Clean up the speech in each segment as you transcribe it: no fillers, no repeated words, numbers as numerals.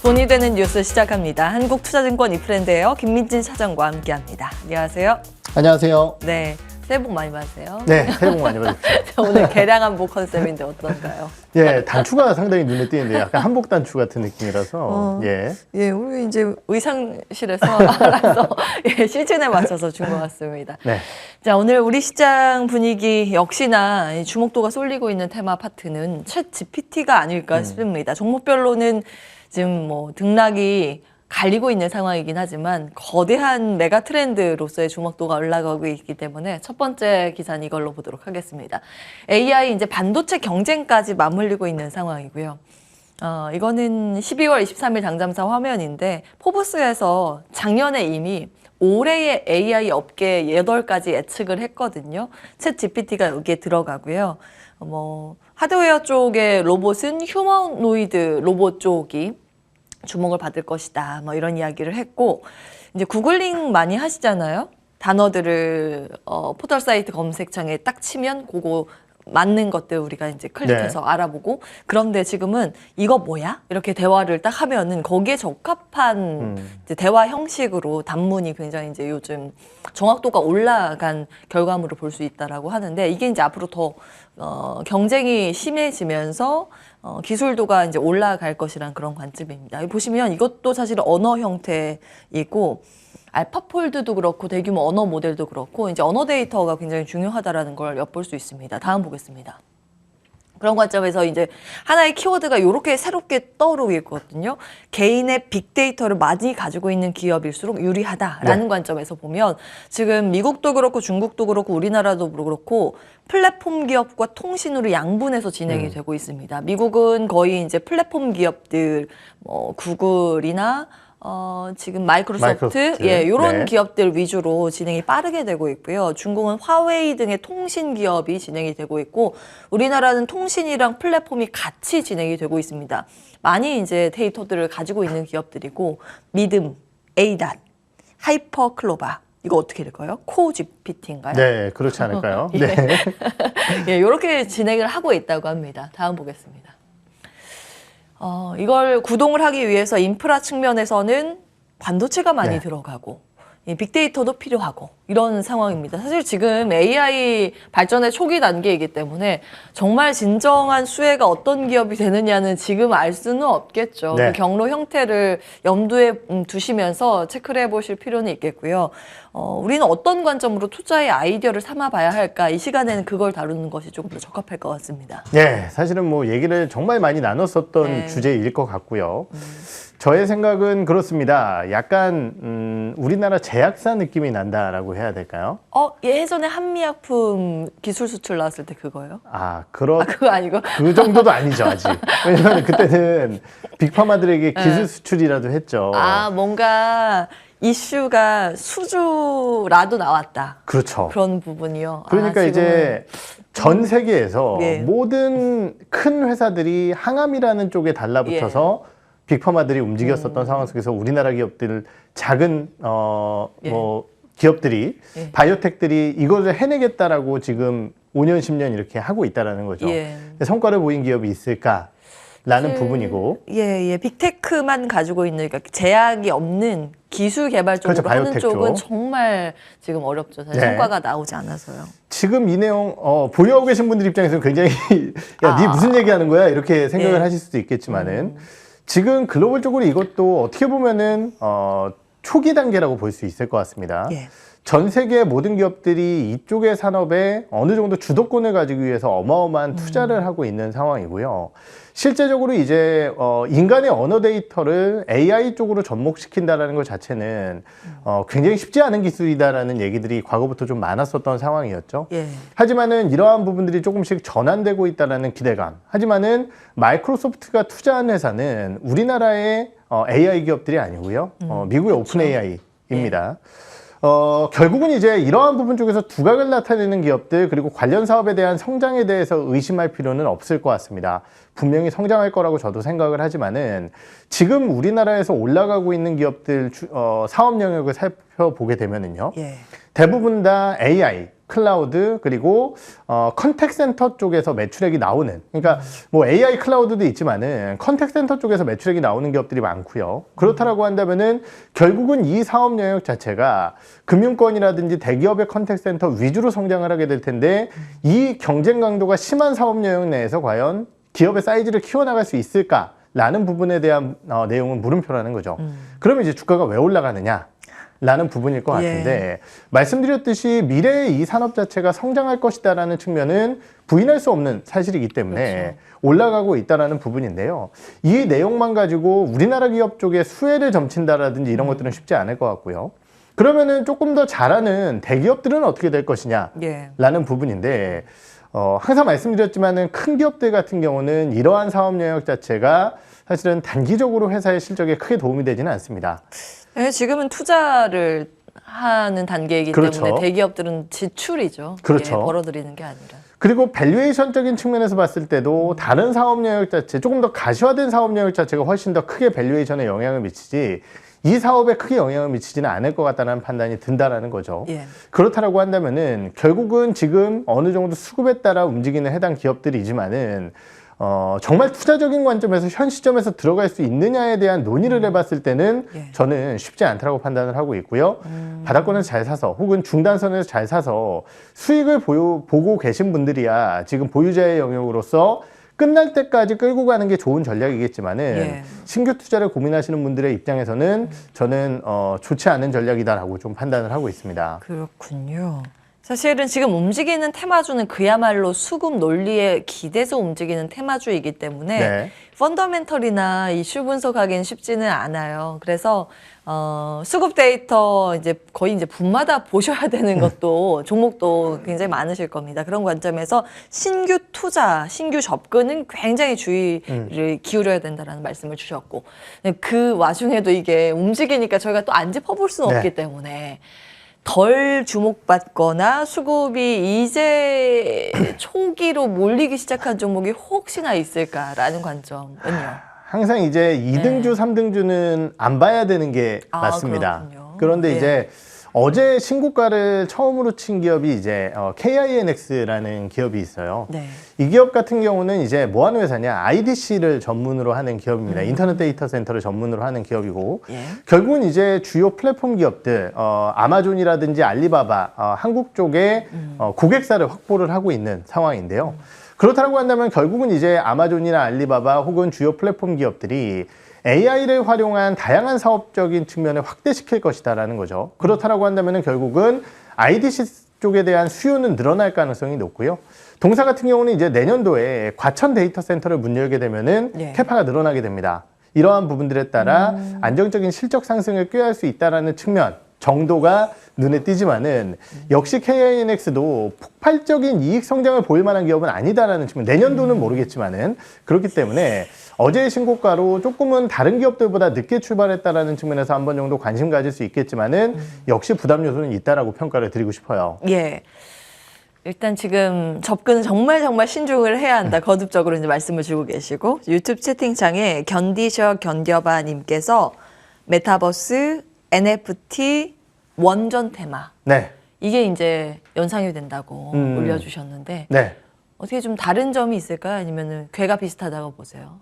돈이 되는 뉴스 시작합니다. 한국투자증권 이프랜드예요. 김민진 차장과 함께합니다. 안녕하세요. 안녕하세요. 네, 새해 복 많이 받으세요. 네, 새해 복 많이 받으십시오. 오늘 개량한복 컨셉인데 어떤가요? 예, 단추가 상당히 눈에 띄는데 약간 한복 단추 같은 느낌이라서 예, 우리 이제 의상실에서 알아서 시즌에 맞춰서 준 것 같습니다. 네. 자, 오늘 우리 시장 분위기 역시나 이 주목도가 쏠리고 있는 테마 파트는 챗 GPT가 아닐까 싶습니다. 종목별로는 지금 뭐 등락이 갈리고 있는 상황이긴 하지만 거대한 메가 트렌드로서의 주목도가 올라가고 있기 때문에 첫 번째 기사는 이걸로 보도록 하겠습니다. AI 이제 반도체 경쟁까지 맞물리고 있는 상황이고요. 이거는 12월 23일 당잠사 화면인데 포브스에서 작년에 이미 올해의 AI 업계 8가지 예측을 했거든요. 챗 GPT가 여기에 들어가고요. 하드웨어 쪽의 로봇은 휴머노이드 로봇 쪽이 주목을 받을 것이다. 이런 이야기를 했고, 이제 구글링 많이 하시잖아요. 단어들을 포털 사이트 검색창에 딱 치면 그거 맞는 것들 우리가 이제 클릭해서 알아보고, 그런데 지금은 이거 뭐야? 이렇게 대화를 딱 하면은 거기에 적합한 이제 대화 형식으로 단문이 굉장히 이제 요즘 정확도가 올라간 결과물을 볼 수 있다라고 하는데, 이게 이제 앞으로 더 경쟁이 심해지면서 기술도가 이제 올라갈 것이란 그런 관점입니다. 여기 보시면 이것도 사실 언어 형태이고, 알파폴드도 그렇고 대규모 언어 모델도 그렇고 이제 언어 데이터가 굉장히 중요하다라는 걸 엿볼 수 있습니다. 다음 보겠습니다. 그런 관점에서 이제 하나의 키워드가 이렇게 새롭게 떠오르고 있거든요. 개인의 빅데이터를 많이 가지고 있는 기업일수록 유리하다라는 관점에서 보면 지금 미국도 그렇고 중국도 그렇고 우리나라도 그렇고 플랫폼 기업과 통신으로 양분해서 진행이 되고 있습니다. 미국은 거의 이제 플랫폼 기업들 구글이나 지금 마이크로소프트, 이런 기업들 위주로 진행이 빠르게 되고 있고요. 중국은 화웨이 등의 통신 기업이 진행이 되고 있고, 우리나라는 통신이랑 플랫폼이 같이 진행이 되고 있습니다. 많이 이제 데이터들을 가지고 있는 기업들이고, 미듬, 에이닷, 하이퍼클로바, 이거 어떻게 될까요? 코GPT인가요? 네, 그렇지 않을까요? 네. 이렇게 진행을 하고 있다고 합니다. 다음 보겠습니다. 이걸 구동을 하기 위해서 인프라 측면에서는 반도체가 많이 들어가고 빅데이터도 필요하고 이런 상황입니다. 사실 지금 AI 발전의 초기 단계이기 때문에 정말 진정한 수혜가 어떤 기업이 되느냐는 지금 알 수는 없겠죠. 그 경로 형태를 염두에 두시면서 체크를 해보실 필요는 있겠고요. 우리는 어떤 관점으로 투자의 아이디어를 삼아봐야 할까? 이 시간에는 그걸 다루는 것이 조금 더 적합할 것 같습니다. 네, 사실은 뭐 얘기를 정말 많이 나눴었던 주제일 것 같고요. 저의 생각은 그렇습니다. 약간 우리나라 제약사 느낌이 난다라고 해야 될까요? 예전에 한미약품 기술 수출 나왔을 때 그거요? 그거 아니고? 그 정도도 아니죠, 아직. 왜냐면 그때는 빅파마들에게 기술 수출이라도 했죠. 뭔가 이슈가 수주라도 나왔다. 그렇죠. 그런 부분이요. 그러니까 이제 전 세계에서 모든 큰 회사들이 항암이라는 쪽에 달라붙어서 빅파마들이 움직였었던 상황 속에서 우리나라 기업들, 작은 기업들이 바이오텍들이 이것을 해내겠다라고 지금 5년, 10년 이렇게 하고 있다라는 거죠. 성과를 보인 기업이 있을까라는 부분이고. 빅테크만 가지고 있는, 그러니까 제약이 없는 기술 개발 쪽으로 하는 쪽은 정말 지금 어렵죠. 사실 성과가 나오지 않아서요. 지금 이 내용 보유하고 계신 분들 입장에서는 굉장히 네 무슨 얘기하는 거야? 이렇게 생각을 하실 수도 있겠지만은 지금 글로벌적으로 이것도 어떻게 보면은 초기 단계라고 볼 수 있을 것 같습니다. 전 세계 모든 기업들이 이쪽의 산업에 어느 정도 주도권을 가지기 위해서 어마어마한 투자를 하고 있는 상황이고요. 실제적으로 이제 인간의 언어 데이터를 AI 쪽으로 접목시킨다는 것 자체는 굉장히 쉽지 않은 기술이다라는 얘기들이 과거부터 좀 많았었던 상황이었죠. 하지만은 이러한 부분들이 조금씩 전환되고 있다는 기대감. 하지만은 마이크로소프트가 투자한 회사는 우리나라의 AI 기업들이 아니고요. 미국의 오픈 AI입니다. 결국은 이제 이러한 부분 쪽에서 두각을 나타내는 기업들, 그리고 관련 사업에 대한 성장에 대해서 의심할 필요는 없을 것 같습니다. 분명히 성장할 거라고 저도 생각을 하지만은 지금 우리나라에서 올라가고 있는 기업들 사업 영역을 살펴보게 되면은요. 대부분 다 AI, 클라우드 그리고 컨택센터 쪽에서 매출액이 나오는, 그러니까 뭐 AI 클라우드도 있지만은 컨택센터 쪽에서 매출액이 나오는 기업들이 많고요. 그렇다라고 한다면은 결국은 이 사업 영역 자체가 금융권이라든지 대기업의 컨택센터 위주로 성장을 하게 될 텐데 이 경쟁 강도가 심한 사업 영역 내에서 과연 기업의 사이즈를 키워나갈 수 있을까라는 부분에 대한 내용은 물음표라는 거죠. 그러면 이제 주가가 왜 올라가느냐? 라는 부분일 것 같은데 말씀드렸듯이 미래의 이 산업 자체가 성장할 것이다라는 측면은 부인할 수 없는 사실이기 때문에 올라가고 있다라는 부분인데요. 이 내용만 가지고 우리나라 기업 쪽에 수혜를 점친다라든지 이런 것들은 쉽지 않을 것 같고요. 그러면은 조금 더 잘하는 대기업들은 어떻게 될 것이냐라는 부분인데 항상 말씀드렸지만은 큰 기업들 같은 경우는 이러한 사업 영역 자체가 사실은 단기적으로 회사의 실적에 크게 도움이 되지는 않습니다. 네, 지금은 투자를 하는 단계이기 그렇죠. 때문에 대기업들은 지출이죠. 그렇죠. 예, 벌어들이는 게 아니라. 그리고 밸류에이션적인 측면에서 봤을 때도 다른 사업 영역 자체, 조금 더 가시화된 사업 영역 자체가 훨씬 더 크게 밸류에이션에 영향을 미치지 이 사업에 크게 영향을 미치지는 않을 것 같다는 판단이 든다라는 거죠. 예. 그렇다라고 한다면은 결국은 지금 어느 정도 수급에 따라 움직이는 해당 기업들이지만은 정말 투자적인 관점에서 현 시점에서 들어갈 수 있느냐에 대한 논의를 해봤을 때는 저는 쉽지 않다고 판단을 하고 있고요. 바닥권에서 잘 사서 혹은 중단선에서 잘 사서 수익을 보고 계신 분들이야 지금 보유자의 영역으로서 끝날 때까지 끌고 가는 게 좋은 전략이겠지만은 신규 투자를 고민하시는 분들의 입장에서는 저는 좋지 않은 전략이다라고 좀 판단을 하고 있습니다. 그렇군요. 사실은 지금 움직이는 테마주는 그야말로 수급 논리에 기대서 움직이는 테마주이기 때문에 펀더멘털이나 이슈 분석하기는 쉽지는 않아요. 그래서 수급 데이터 이제 거의 이제 분마다 보셔야 되는 것도 종목도 굉장히 많으실 겁니다. 그런 관점에서 신규 투자, 신규 접근은 굉장히 주의를 기울여야 된다라는 말씀을 주셨고 그 와중에도 이게 움직이니까 저희가 또 안 짚어볼 수는 없기 때문에 덜 주목받거나 수급이 이제 초기로 몰리기 시작한 종목이 혹시나 있을까라는 관점은요. 항상 이제 2등주, 3등주는 안 봐야 되는 게 맞습니다. 그렇군요. 그런데 이제 어제 신고가를 처음으로 친 기업이 이제 KINX라는 기업이 있어요. 이 기업 같은 경우는 이제 뭐 하는 회사냐? IDC를 전문으로 하는 기업입니다. 인터넷 데이터 센터를 전문으로 하는 기업이고 결국은 이제 주요 플랫폼 기업들 아마존이라든지 알리바바 한국 쪽에 고객사를 확보를 하고 있는 상황인데요. 그렇다고 한다면 결국은 이제 아마존이나 알리바바 혹은 주요 플랫폼 기업들이 AI를 활용한 다양한 사업적인 측면을 확대시킬 것이다라는 거죠. 그렇다고 한다면 결국은 IDC 쪽에 대한 수요는 늘어날 가능성이 높고요. 동사 같은 경우는 이제 내년도에 과천 데이터 센터를 문 열게 되면은 캐파가 늘어나게 됩니다. 이러한 부분들에 따라 안정적인 실적 상승을 꾀할 수 있다라는 측면 정도가 눈에 띄지만은 역시 KINX도 폭발적인 이익 성장을 보일 만한 기업은 아니다라는 측면. 내년도는 모르겠지만은 그렇기 때문에 어제의 신고가로 조금은 다른 기업들보다 늦게 출발했다라는 측면에서 한 번 정도 관심 가질 수 있겠지만은 역시 부담 요소는 있다라고 평가를 드리고 싶어요. 예. 일단 지금 접근은 정말 신중을 해야 한다. 거듭적으로 이제 말씀을 주고 계시고 유튜브 채팅창에 견뎌봐 님께서 메타버스, NFT, 원전 테마. 이게 이제 연상이 된다고 올려주셨는데 어떻게 좀 다른 점이 있을까요? 아니면은 궤가 비슷하다고 보세요?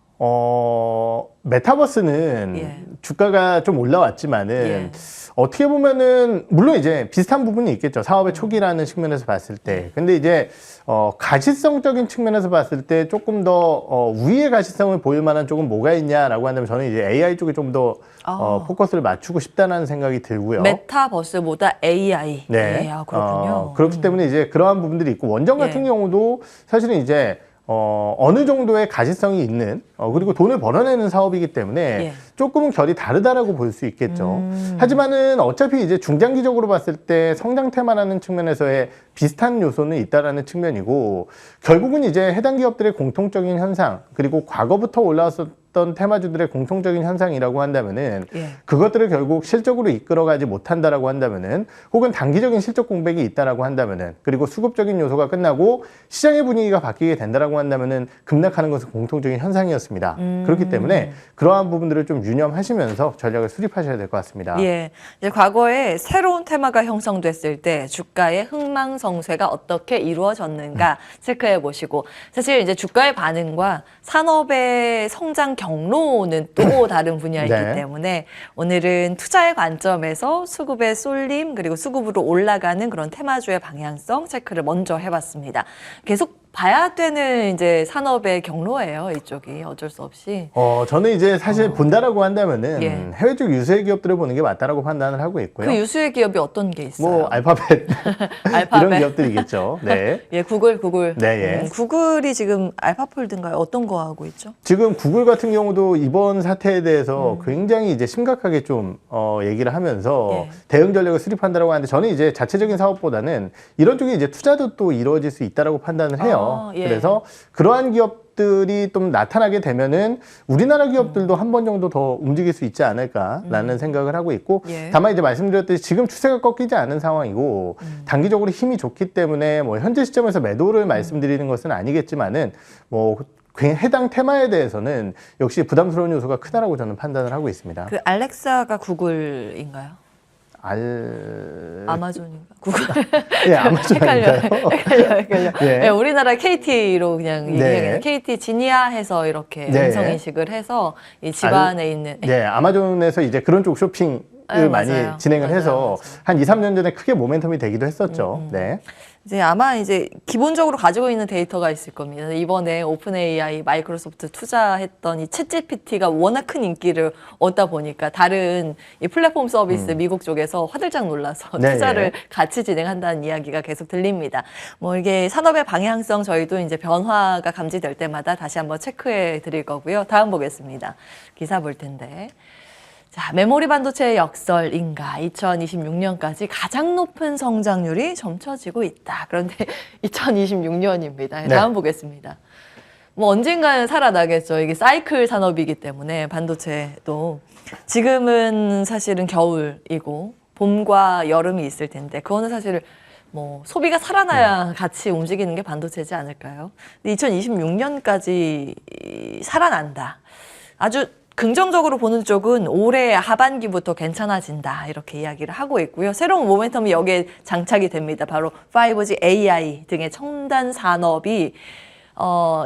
메타버스는 주가가 좀 올라왔지만은 어떻게 보면은 물론 이제 비슷한 부분이 있겠죠. 사업의 초기라는 측면에서 봤을 때. 근데 이제 가시성적인 측면에서 봤을 때 조금 더 우위의 가시성을 보일 만한 쪽은 뭐가 있냐라고 한다면 저는 이제 AI 쪽에 좀 더 포커스를 맞추고 싶다는 생각이 들고요. 메타버스보다 AI. 그렇군요. 그렇기 때문에 이제 그러한 부분들이 있고 원전 같은 경우도 사실은 이제 어느 정도의 가시성이 있는 그리고 돈을 벌어내는 사업이기 때문에 조금은 결이 다르다라고 볼 수 있겠죠. 하지만은 어차피 이제 중장기적으로 봤을 때 성장 테마라는 측면에서의 비슷한 요소는 있다라는 측면이고 결국은 이제 해당 기업들의 공통적인 현상 그리고 과거부터 올라왔었던 있었던 테마주들의 공통적인 현상이라고 한다면은 예. 그것들을 결국 실적으로 이끌어가지 못한다라고 한다면은 혹은 단기적인 실적 공백이 있다라고 한다면은 그리고 수급적인 요소가 끝나고 시장의 분위기가 바뀌게 된다라고 한다면은 급락하는 것은 공통적인 현상이었습니다. 그렇기 때문에 그러한 부분들을 좀 유념하시면서 전략을 수립하셔야 될 것 같습니다. 예. 이제 과거에 새로운 테마가 형성됐을 때 주가의 흥망성쇠가 어떻게 이루어졌는가 체크해 보시고 사실 이제 주가의 반응과 산업의 성장 경로는 또 다른 분야이기 네. 때문에 오늘은 투자의 관점에서 수급의 쏠림 그리고 수급으로 올라가는 그런 테마주의 방향성 체크를 먼저 해봤습니다. 계속 봐야 되는 이제 산업의 경로예요. 이쪽이 어쩔 수 없이. 저는 이제 사실 본다라고 한다면은 예. 해외 쪽 유수의 기업들을 보는 게 맞다라고 판단을 하고 있고요. 그 유수의 기업이 어떤 게 있어요? 뭐 알파벳 이런 기업들이겠죠. 네. 예, 구글. 네, 예. 구글이 지금 알파폴드인가요? 어떤 거 하고 있죠? 지금 구글 같은 경우도 이번 사태에 대해서 굉장히 이제 심각하게 좀 얘기를 하면서 예. 대응 전략을 수립한다라고 하는데 저는 이제 자체적인 사업보다는 이런 쪽에 이제 투자도 또 이루어질 수 있다라고 판단을 해요. 예. 그래서 그러한 기업들이 좀 나타나게 되면은 우리나라 기업들도 한 번 정도 더 움직일 수 있지 않을까라는 생각을 하고 있고 예. 다만 이제 말씀드렸듯이 지금 추세가 꺾이지 않은 상황이고 단기적으로 힘이 좋기 때문에 뭐 현재 시점에서 매도를 말씀드리는 것은 아니겠지만은 뭐 해당 테마에 대해서는 역시 부담스러운 요소가 크다라고 저는 판단을 하고 있습니다. 그 알렉사가 구글인가요? 아마존인가? 구글. 예, 아마존인가요? 헷갈려. 예. 네, 우리나라 KT로 그냥 네. 얘기해요. KT 지니아해서 이렇게 네. 음성 인식을 해서 이 집안에 있는 네, 아마존에서 이제 그런 쪽 쇼핑을 많이 맞아요. 진행을 해서 맞아요. 한 2, 3년 전에 크게 모멘텀이 되기도 했었죠. 네. 이제 아마 이제 기본적으로 가지고 있는 데이터가 있을 겁니다. 이번에 오픈 AI 마이크로소프트 투자했던 이 챗GPT가 워낙 큰 인기를 얻다 보니까 다른 이 플랫폼 서비스 미국 쪽에서 화들짝 놀라서 네, 투자를 네. 같이 진행한다는 이야기가 계속 들립니다. 뭐 이게 산업의 방향성 저희도 이제 변화가 감지될 때마다 다시 한번 체크해 드릴 거고요. 다음 보겠습니다. 기사 볼 텐데. 자, 메모리 반도체의 역설인가 2026년까지 가장 높은 성장률이 점쳐지고 있다. 그런데 2026년입니다. 네. 다음 보겠습니다. 뭐 언젠가는 살아나겠죠. 이게 사이클 산업이기 때문에 반도체도 지금은 사실은 겨울이고 봄과 여름이 있을 텐데 그거는 사실 뭐 소비가 살아나야 같이 움직이는 게 반도체지 않을까요? 2026년까지 살아난다. 아주 긍정적으로 보는 쪽은 올해 하반기부터 괜찮아진다 이렇게 이야기를 하고 있고요. 새로운 모멘텀이 여기에 장착이 됩니다. 바로 5G, AI 등의 첨단 산업이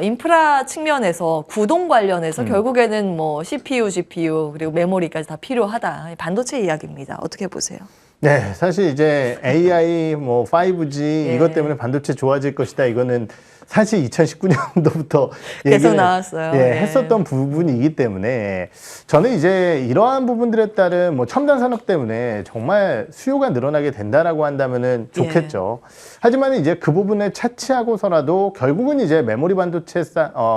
인프라 측면에서 구동 관련해서 결국에는 뭐 CPU, GPU 그리고 메모리까지 다 필요하다. 반도체 이야기입니다. 어떻게 보세요? 네, 사실 이제 AI, 뭐 5G 예. 이것 때문에 반도체 좋아질 것이다. 이거는 사실 2019년도부터 계속 나왔어요. 예, 예. 했었던 부분이기 때문에 저는 이제 이러한 부분들에 따른 뭐 첨단 산업 때문에 정말 수요가 늘어나게 된다라고 한다면은 좋겠죠. 하지만 이제 그 부분을 차치하고서라도 결국은 이제 메모리 반도체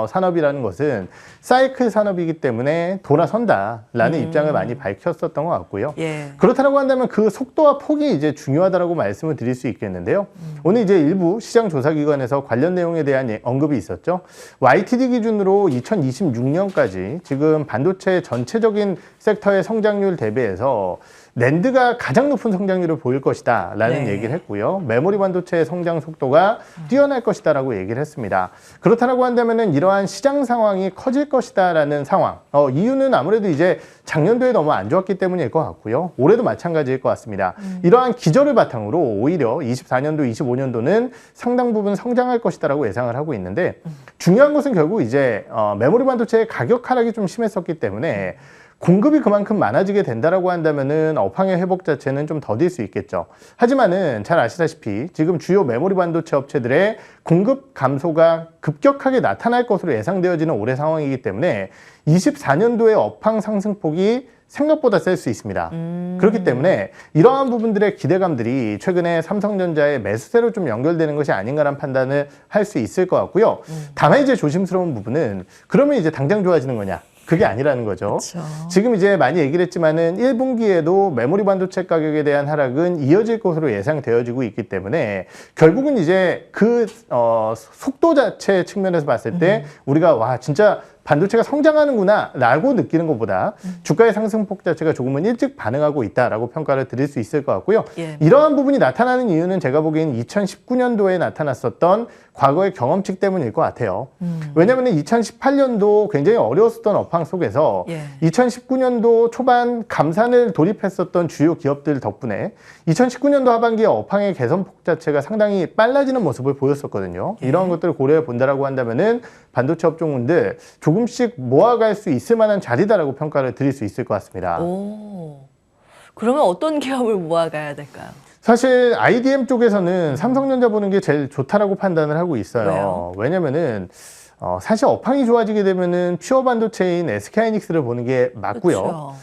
산업이라는 것은 사이클 산업이기 때문에 돌아선다라는 입장을 많이 밝혔었던 것 같고요. 예. 그렇다고 한다면 그 속도와 폭이 이제 중요하다라고 말씀을 드릴 수 있겠는데요. 오늘 이제 일부 시장 조사기관에서 관련 내용에 대한 언급이 있었죠. YTD 기준으로 2026년까지 지금 반도체 전체적인 섹터의 성장률 대비해서 낸드가 가장 높은 성장률을 보일 것이다 라는 네. 얘기를 했고요. 메모리 반도체의 성장 속도가 뛰어날 것이다 라고 얘기를 했습니다. 그렇다고 한다면 이러한 시장 상황이 커질 것이다 라는 상황. 이유는 아무래도 이제 작년도에 너무 안 좋았기 때문일 것 같고요. 올해도 마찬가지일 것 같습니다. 이러한 기저를 바탕으로 오히려 24년도, 25년도는 상당 부분 성장할 것이다 라고 예상을 하고 있는데 중요한 것은 결국 이제 메모리 반도체의 가격 하락이 좀 심했었기 때문에 공급이 그만큼 많아지게 된다라고 한다면은 업황의 회복 자체는 좀 더딜 수 있겠죠. 하지만은 잘 아시다시피 지금 주요 메모리 반도체 업체들의 공급 감소가 급격하게 나타날 것으로 예상되어지는 올해 상황이기 때문에 24년도의 업황 상승폭이 생각보다 셀 수 있습니다. 그렇기 때문에 이러한 부분들의 기대감들이 최근에 삼성전자의 매수세로 좀 연결되는 것이 아닌가라는 판단을 할 수 있을 것 같고요. 다만 이제 조심스러운 부분은 그러면 이제 당장 좋아지는 거냐? 그게 아니라는 거죠. 그렇죠. 지금 이제 많이 얘기를 했지만은 1분기에도 메모리 반도체 가격에 대한 하락은 이어질 것으로 예상되어지고 있기 때문에 결국은 이제 그 속도 자체 측면에서 봤을 때 우리가 와 진짜 반도체가 성장하는구나라고 느끼는 것보다 주가의 상승폭 자체가 조금은 일찍 반응하고 있다라고 평가를 드릴 수 있을 것 같고요. 예. 이러한 부분이 나타나는 이유는 제가 보기엔 2019년도에 나타났었던 과거의 경험칙 때문일 것 같아요. 왜냐하면 2018년도 굉장히 어려웠었던 업황 속에서 예. 2019년도 초반 감산을 돌입했었던 주요 기업들 덕분에 2019년도 하반기에 업황의 개선폭 자체가 상당히 빨라지는 모습을 보였었거든요. 예. 이러한 것들을 고려해 본다라고 한다면은 반도체 업종군들 조금씩 모아갈 수 있을 만한 자리다라고 평가를 드릴 수 있을 것 같습니다. 오. 그러면 어떤 기업을 모아가야 될까요? 사실 IDM 쪽에서는 삼성전자 보는 게 제일 좋다라고 판단을 하고 있어요. 왜요? 왜냐면은 사실 업황이 좋아지게 되면은 퓨어 반도체인 SK하이닉스를 보는 게 맞고요. 그렇죠.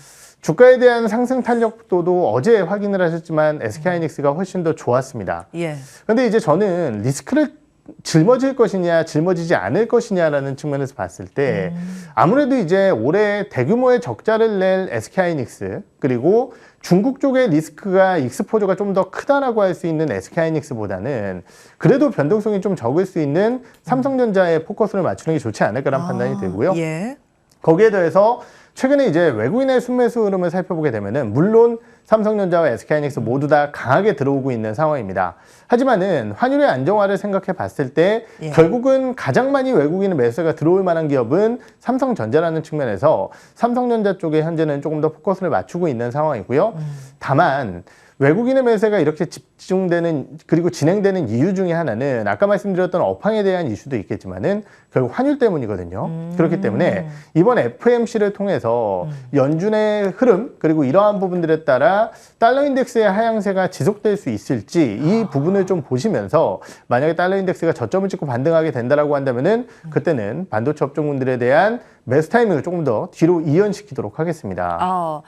주가에 대한 상승 탄력도도 어제 확인을 하셨지만 SK하이닉스가 훨씬 더 좋았습니다. 예. 근데 이제 저는 리스크를 짊어질 것이냐 짊어지지 않을 것이냐라는 측면에서 봤을 때 아무래도 이제 올해 대규모의 적자를 낼 SK하이닉스 그리고 중국 쪽의 리스크가 익스포저가 좀 더 크다라고 할 수 있는 SK하이닉스보다는 그래도 변동성이 좀 적을 수 있는 삼성전자에 포커스를 맞추는 게 좋지 않을까라는 판단이 들고요. 예. 거기에 더해서 최근에 이제 외국인의 순매수 흐름을 살펴보게 되면은 물론 삼성전자와 SK하이닉스 모두 다 강하게 들어오고 있는 상황입니다. 하지만은 환율의 안정화를 생각해 봤을 때 예. 결국은 가장 많이 외국인의 매수가 들어올 만한 기업은 삼성전자라는 측면에서 삼성전자 쪽에 현재는 조금 더 포커스를 맞추고 있는 상황이고요. 다만 외국인의 매세가 이렇게 집중되는 그리고 진행되는 이유 중에 하나는 아까 말씀드렸던 업황에 대한 이슈도 있겠지만은 결국 환율 때문이거든요. 그렇기 때문에 이번 FOMC를 통해서 연준의 흐름 그리고 이러한 부분들에 따라 달러 인덱스의 하향세가 지속될 수 있을지 이 부분을 좀 보시면서 만약에 달러 인덱스가 저점을 찍고 반등하게 된다라고 한다면은 그때는 반도체 업종군들에 대한 매수 타이밍을 조금 더 뒤로 이연시키도록 하겠습니다.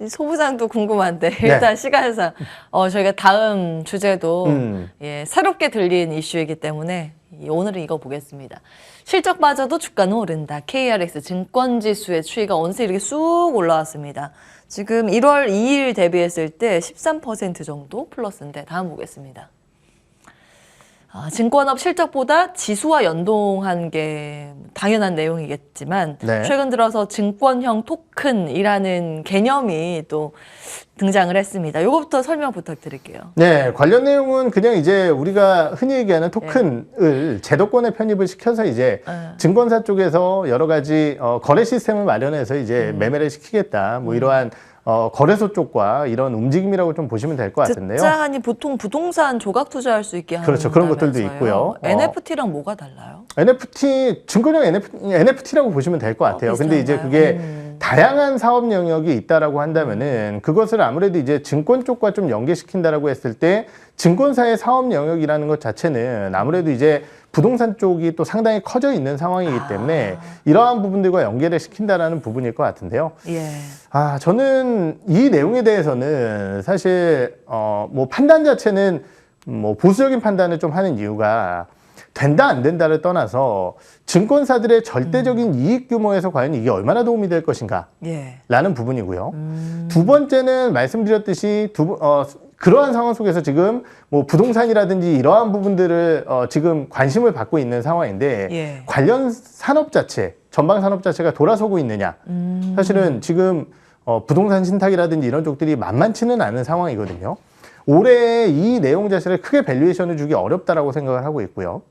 소부장도 궁금한데 일단 시간상 저희가 다음 주제도 예, 새롭게 들린 이슈이기 때문에 오늘은 이거 보겠습니다. 실적 빠져도 주가는 오른다. KRX 증권지수의 추이가 어느새 이렇게 쑥 올라왔습니다. 지금 1월 2일 대비했을 때 13% 정도 플러스인데 다음 보겠습니다. 증권업 실적보다 지수와 연동한 게 당연한 내용이겠지만 네. 최근 들어서 증권형 토큰이라는 개념이 또 등장을 했습니다. 이거부터 설명 부탁드릴게요. 네, 관련 내용은 그냥 이제 우리가 흔히 얘기하는 토큰을 제도권에 편입을 시켜서 이제 증권사 쪽에서 여러 가지 거래 시스템을 마련해서 이제 매매를 시키겠다. 뭐 이러한 거래소 쪽과 이런 움직임이라고 좀 보시면 될 것 같은데요. 듣자 하니 보통 부동산 조각 투자할 수 있게 하는 그렇죠. 그런 것들도 있고요. NFT랑 뭐가 달라요? NFT, 증권형 NFT라고 보시면 될 것 같아요. 근데 이제 그게 다양한 사업 영역이 있다라고 한다면은 그것을 아무래도 이제 증권 쪽과 좀 연계시킨다라고 했을 때 증권사의 사업 영역이라는 것 자체는 아무래도 이제 부동산 쪽이 또 상당히 커져 있는 상황이기 때문에 이러한 부분들과 연계를 시킨다라는 부분일 것 같은데요. 예. 저는 이 내용에 대해서는 사실 뭐 판단 자체는 뭐 보수적인 판단을 좀 하는 이유가 된다 안 된다를 떠나서 증권사들의 절대적인 이익 규모에서 과연 이게 얼마나 도움이 될 것인가 라는 부분이고요. 두 번째는 말씀드렸듯이 그러한 상황 속에서 지금 뭐 부동산이라든지 이러한 부분들을 지금 관심을 받고 있는 상황인데 관련 산업 자체, 전방 산업 자체가 돌아서고 있느냐. 사실은 지금 부동산 신탁이라든지 이런 쪽들이 만만치는 않은 상황이거든요. 올해 이 내용 자체를 크게 밸류에이션을 주기 어렵다라고 생각을 하고 있고요.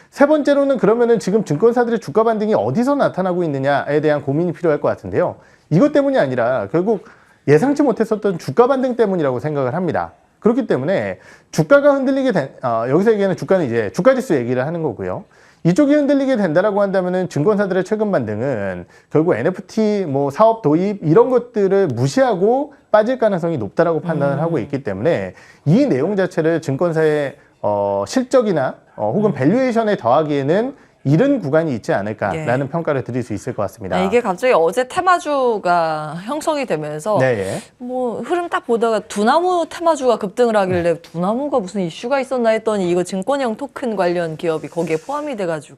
세 번째로는 그러면은 지금 증권사들의 주가 반등이 어디서 나타나고 있느냐에 대한 고민이 필요할 것 같은데요. 이것 때문이 아니라 결국 예상치 못했었던 주가 반등 때문이라고 생각을 합니다. 그렇기 때문에 주가가 흔들리게 여기서 얘기하는 주가는 이제 주가지수 얘기를 하는 거고요. 이쪽이 흔들리게 된다라고 한다면은 증권사들의 최근 반등은 결국 NFT 뭐 사업 도입 이런 것들을 무시하고 빠질 가능성이 높다라고 판단을 하고 있기 때문에 이 내용 자체를 증권사의 실적이나 혹은 밸류에이션에 더하기에는 이른 구간이 있지 않을까라는 평가를 드릴 수 있을 것 같습니다. 이게 갑자기 어제 테마주가 형성이 되면서 뭐 흐름 딱 보다가 두나무 테마주가 급등을 하길래 두나무가 무슨 이슈가 있었나 했더니 이거 증권형 토큰 관련 기업이 거기에 포함이 돼가지고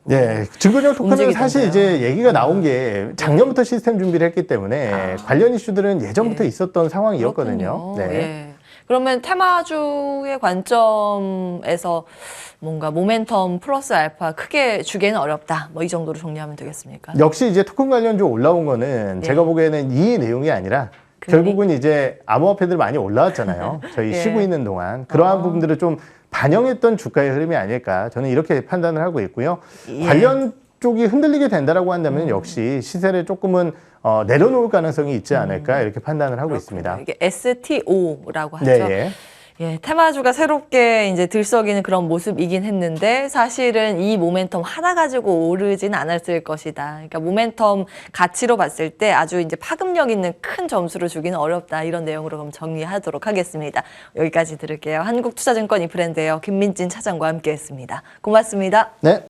증권형 토큰은 사실 이제 얘기가 나온 게 작년부터 시스템 준비를 했기 때문에 관련 이슈들은 예전부터 있었던 상황이었거든요. 그러면 테마주의 관점에서 뭔가 모멘텀 플러스 알파 크게 주기는 어렵다. 뭐 이 정도로 정리하면 되겠습니까? 역시 이제 토큰 관련주 올라온 거는 네. 제가 보기에는 이 내용이 아니라 결국은 이제 암호화폐들 많이 올라왔잖아요. 저희 예. 쉬고 있는 동안 그러한 부분들을 좀 반영했던 주가의 흐름이 아닐까 저는 이렇게 판단을 하고 있고요. 예. 관련 쪽이 흔들리게 된다라고 한다면 역시 시세를 조금은 내려놓을 가능성이 있지 않을까 이렇게 판단을 하고 있습니다. 이게 STO라고 하죠. 네, 예, 테마주가 새롭게 이제 들썩이는 그런 모습이긴 했는데 사실은 이 모멘텀 하나 가지고 오르진 않았을 것이다. 그러니까 모멘텀 가치로 봤을 때 아주 이제 파급력 있는 큰 점수를 주기는 어렵다. 이런 내용으로 그럼 정리하도록 하겠습니다. 여기까지 들을게요. 한국투자증권 이프랜드예요. 김민진 차장과 함께했습니다. 고맙습니다. 네.